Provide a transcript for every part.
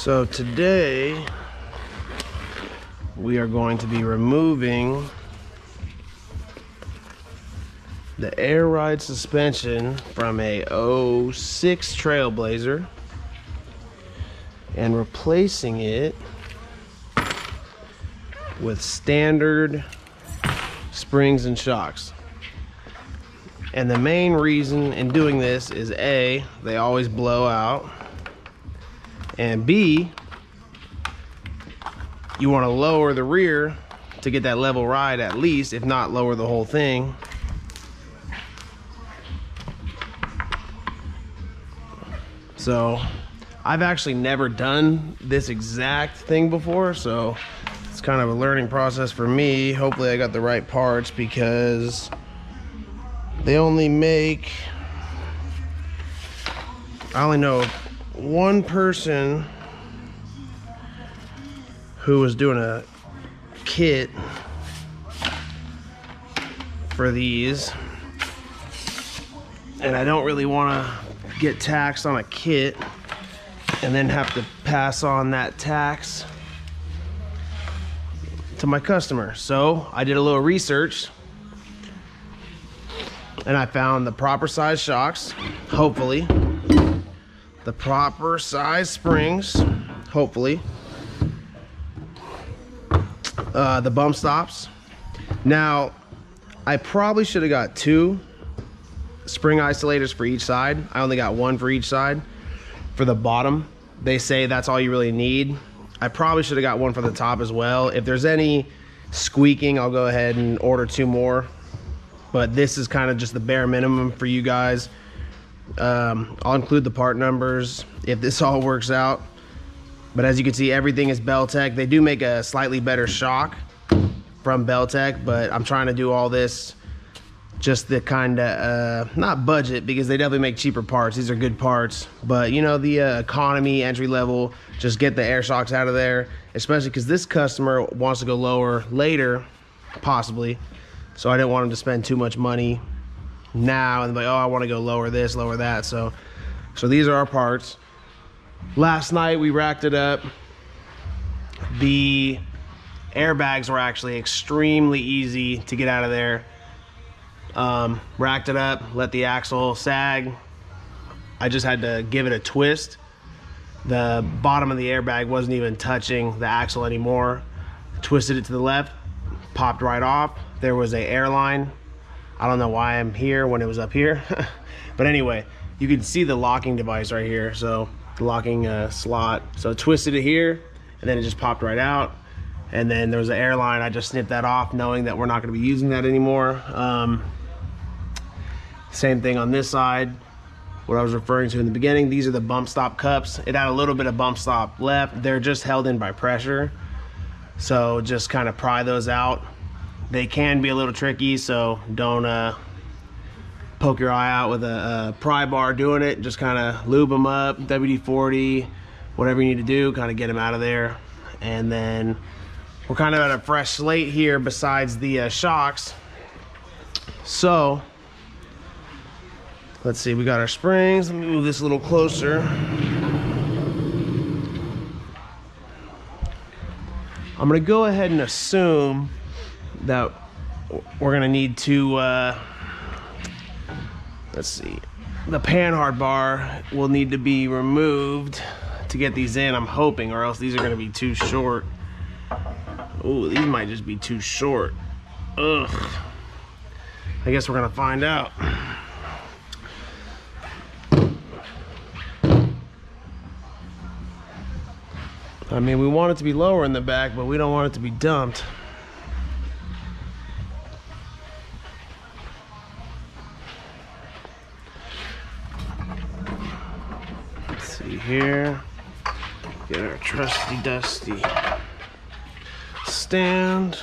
So today we are going to be removing the air ride suspension from a 06 Trailblazer and replacing it with standard springs and shocks. And the main reason in doing this is A, they always blow out, and B, you want to lower the rear to get that level ride at least, if not lower the whole thing. So I've actually never done this exact thing before, so it's kind of a learning process for me. Hopefully I got the right parts, because they only make, I only know one person who was doing a kit for these, and I don't really want to get taxed on a kit and then have to pass on that tax to my customer. So I did a little research and I found the proper size shocks, hopefully, the proper size springs, hopefully, the bump stops. Now, I probably should have got 2 spring isolators for each side. I only got 1 for each side. For the bottom, they say that's all you really need. I probably should have got 1 for the top as well. If there's any squeaking, I'll go ahead and order 2 more. But this is kind of just the bare minimum for you guys. I'll include the part numbers if this all works out. But as you can see, everything is Beltec. They do make a slightly better shock from Beltec, but I'm trying to do all this just the kind of, not budget, because they definitely make cheaper parts. These are good parts, but you know, the economy, entry level, just get the air shocks out of there, especially because this customer wants to go lower later, possibly. So I didn't want them to spend too much money now and be like, oh, I want to go lower this, lower that. So these are our parts. Last night we racked it up. The airbags were actually extremely easy to get out of there. Racked it up, let the axle sag. I just had to give it a twist. The bottom of the airbag wasn't even touching the axle anymore. Twisted it to the left, popped right off. There was a airline. I don't know why I'm here when it was up here. But anyway, you can see the locking device right here. So the locking slot. So twisted it here, and then it just popped right out. And then there was an airline. I just snipped that off, knowing that we're not going to be using that anymore. Same thing on this side. What I was referring to in the beginning, these are the bump stop cups. It had a little bit of bump stop left. They're just held in by pressure. So just kind of pry those out. They can be a little tricky, so don't poke your eye out with a pry bar doing it. Just kind of lube them up, WD-40, whatever you need to do, kind of get them out of there. And then we're kind of at a fresh slate here besides the shocks. So let's see, we got our springs. Let me move this a little closer. I'm gonna go ahead and assume that we're gonna need to, let's see, the panhard bar will need to be removed to get these in, I'm hoping, or else these are gonna be too short. Ooh, these might just be too short. Ugh. I guess we're gonna find out. I mean, we want it to be lower in the back, but we don't want it to be dumped. Let's see here. Get our trusty dusty stand.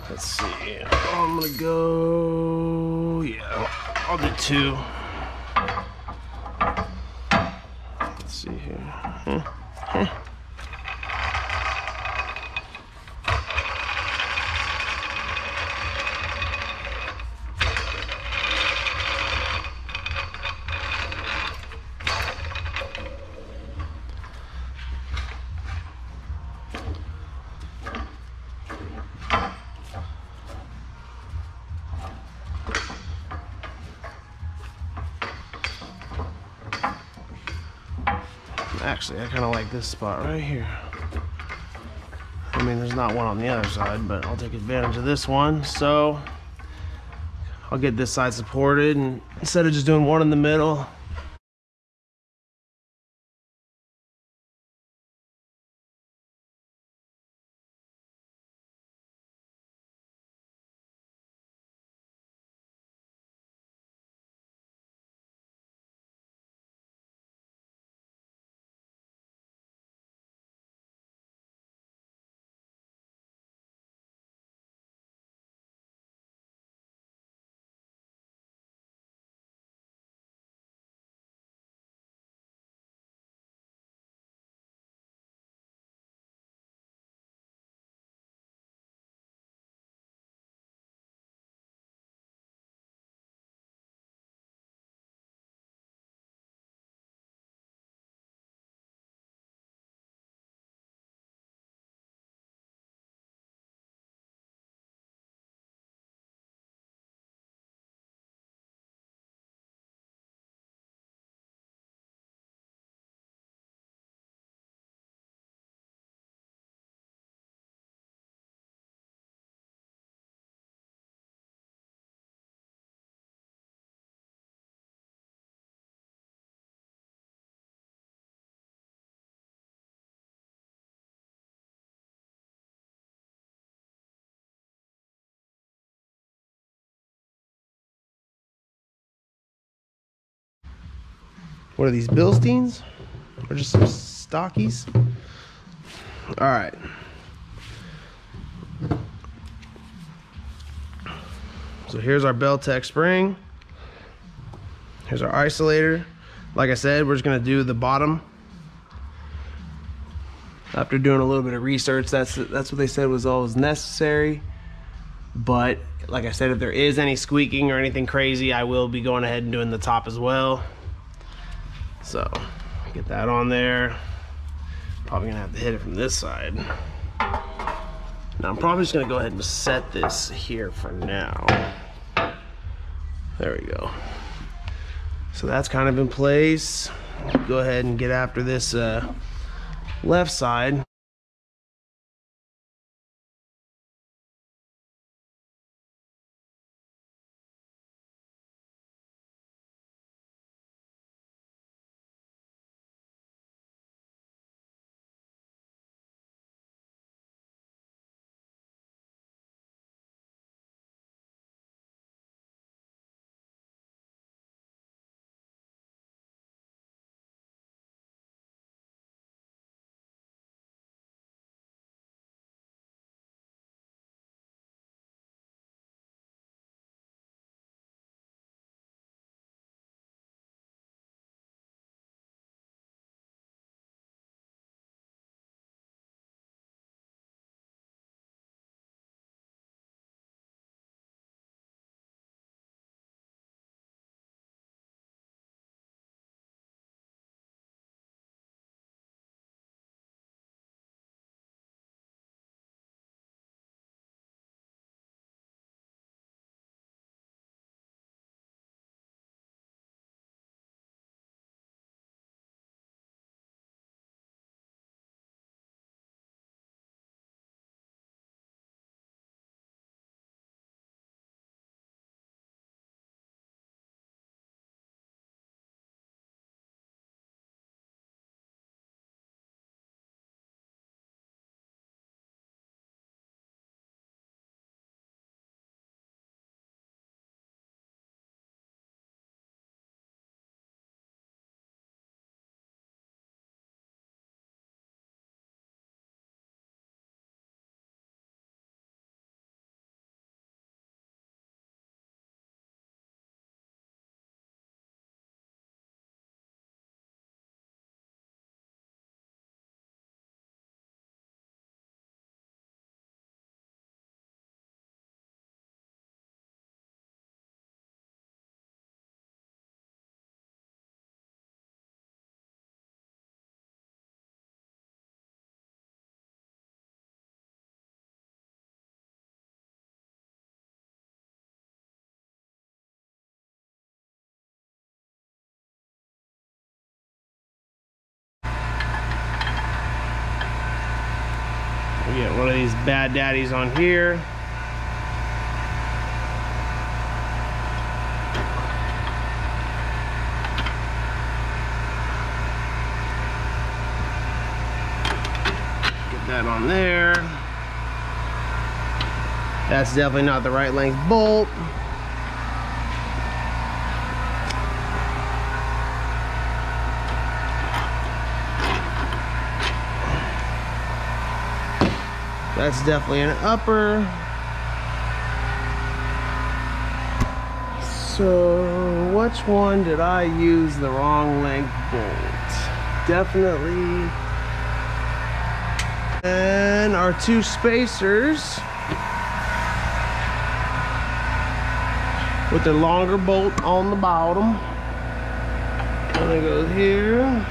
Let's see. I'm gonna go, yeah, I'll do 2. Let's see here. Actually, I kind of like this spot right here. I mean, there's not one on the other side, but I'll take advantage of this one. So I'll get this side supported, and instead of just doing one in the middle. What are these, Bilsteins? Or just some stockies? All right. So here's our Beltec spring. Here's our isolator. Like I said, we're just gonna do the bottom. After doing a little bit of research, that's what they said was all was necessary. But like I said, if there is any squeaking or anything crazy, I will be going ahead and doing the top as well. So get that on there. Probably gonna have to hit it from this side. Now I'm probably just gonna go ahead and set this here for now. There we go. So that's kind of in place. Go ahead and get after this left side. We get one of these bad daddies on here. Get that on there. That's definitely not the right length bolt. That's definitely an upper. So which one did I use the wrong length bolt? Definitely. And our two spacers with the longer bolt on the bottom. Gonna go here.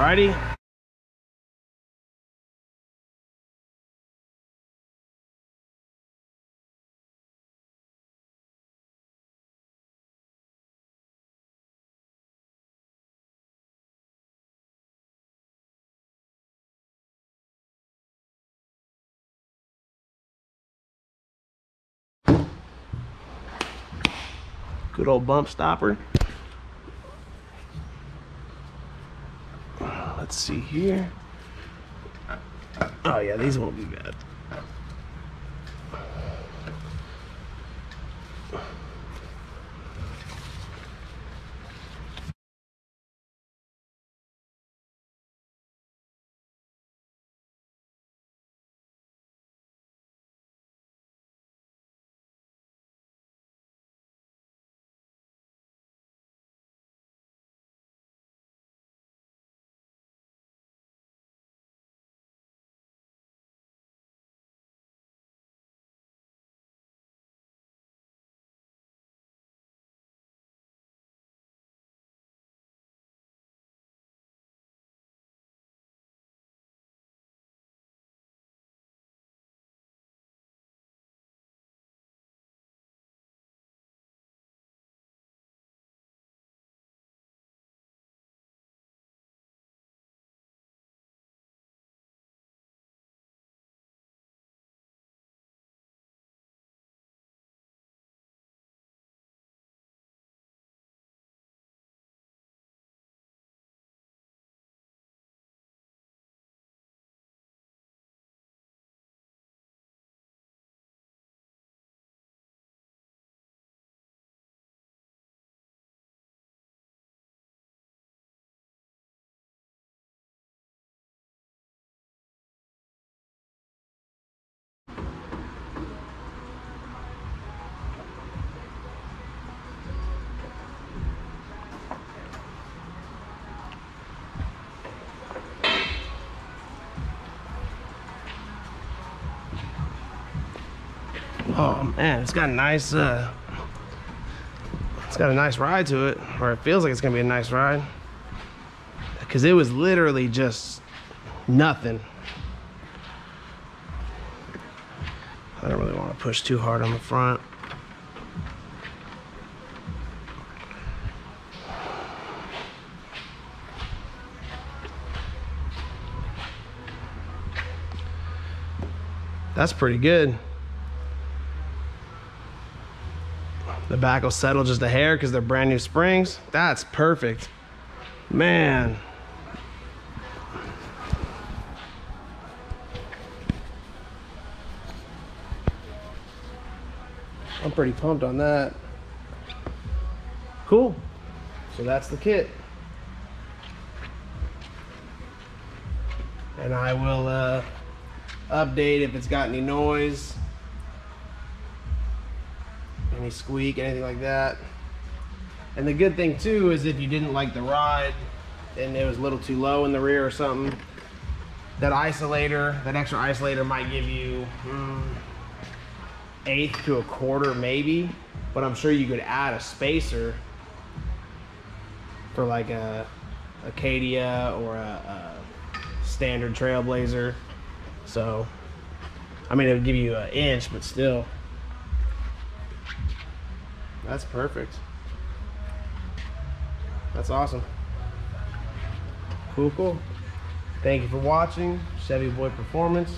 Alrighty. Good old bump stopper. Let's see here. Oh yeah, these won't be bad. Oh man, it's got a nice ride to it, or it feels like it's gonna be a nice ride, because it was literally just nothing. I don't really want to push too hard on the front. That's pretty good. The back will settle just a hair because they're brand new springs. That's perfect, man. I'm pretty pumped on that. Cool. So that's the kit. And I will update if it's got any noise, any squeak, anything like that. And the good thing too is if you didn't like the ride and it was a little too low in the rear or something, that isolator, that extra isolator might give you 1/8 to 1/4 maybe, but I'm sure you could add a spacer for like a Acadia or a standard Trailblazer. So I mean, it would give you 1 inch, but still, that's perfect. That's awesome. Cool. Thank you for watching Chevyboi Performance.